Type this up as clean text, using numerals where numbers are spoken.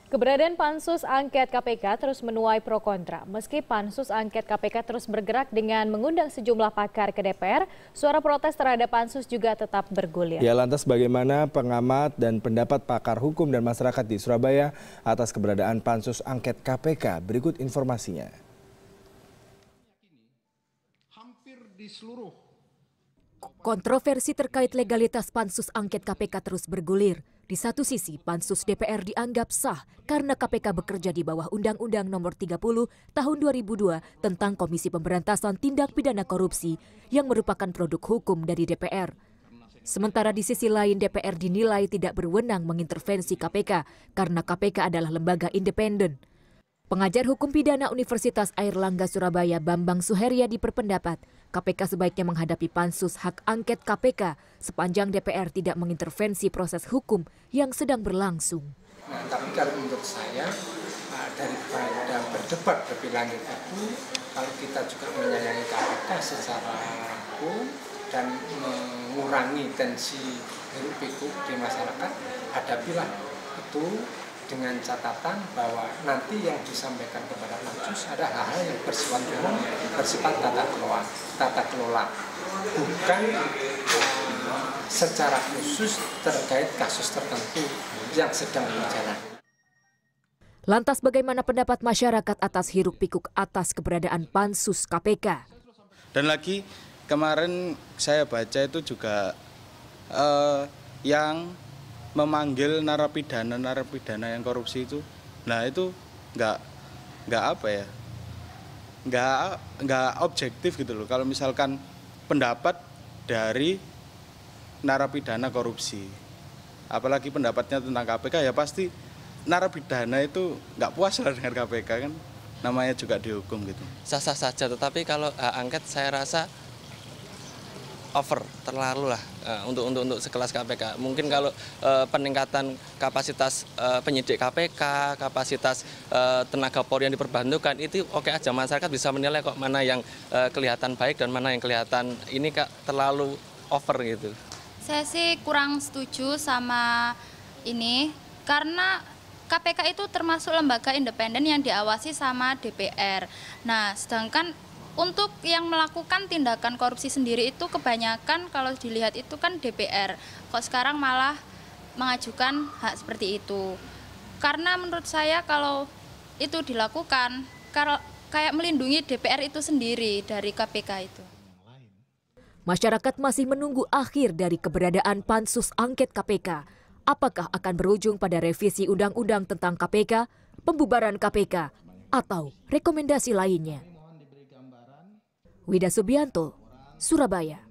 Keberadaan pansus angket KPK terus menuai pro kontra. Meski pansus angket KPK terus bergerak dengan mengundang sejumlah pakar ke DPR, suara protes terhadap pansus juga tetap bergulir. Ya, lantas bagaimana pengamat dan pendapat pakar hukum dan masyarakat di Surabaya atas keberadaan pansus angket KPK? Berikut informasinya. Kontroversi terkait legalitas pansus angket KPK terus bergulir. Di satu sisi, pansus DPR dianggap sah karena KPK bekerja di bawah Undang-Undang Nomor 30 Tahun 2002 tentang Komisi Pemberantasan Tindak Pidana Korupsi yang merupakan produk hukum dari DPR. Sementara di sisi lain, DPR dinilai tidak berwenang mengintervensi KPK karena KPK adalah lembaga independen. Pengajar hukum pidana Universitas Airlangga Surabaya Bambang Suheryadi berpendapat KPK sebaiknya menghadapi pansus hak angket KPK sepanjang DPR tidak mengintervensi proses hukum yang sedang berlangsung. Nah, tapi kalau menurut saya daripada berdebat lebih lanjut itu, kalau kita juga menyayangi KPK secara hukum dan mengurangi tensi hiruk-pikuk di masyarakat, hadapilah itu dengan catatan bahwa nanti yang disampaikan kepada pansus ada hal-hal yang bersifat umum, bersifat tata kelola, bukan secara khusus terkait kasus tertentu yang sedang berjalan. Lantas bagaimana pendapat masyarakat atas hiruk-pikuk atas keberadaan pansus KPK? Dan lagi kemarin saya baca itu juga yang memanggil narapidana yang korupsi itu, nah itu nggak objektif gitu loh. Kalau misalkan pendapat dari narapidana korupsi, apalagi pendapatnya tentang KPK, ya pasti narapidana itu nggak puas lah dengan KPK kan, namanya juga dihukum gitu. Sah-sah saja, tetapi kalau angket saya rasa over, terlalu lah untuk sekelas KPK. Mungkin kalau peningkatan kapasitas penyidik KPK, kapasitas tenaga Polri yang diperbantukan, itu oke aja, masyarakat bisa menilai kok mana yang kelihatan baik dan mana yang kelihatan ini terlalu over gitu. Saya sih kurang setuju sama ini karena KPK itu termasuk lembaga independen yang diawasi sama DPR. Nah, sedangkan untuk yang melakukan tindakan korupsi sendiri itu kebanyakan kalau dilihat itu kan DPR. Kok sekarang malah mengajukan hak seperti itu. Karena menurut saya kalau itu dilakukan, kayak melindungi DPR itu sendiri dari KPK itu. Masyarakat masih menunggu akhir dari keberadaan pansus angket KPK. Apakah akan berujung pada revisi undang-undang tentang KPK, pembubaran KPK, atau rekomendasi lainnya? Wida Subianto, Surabaya.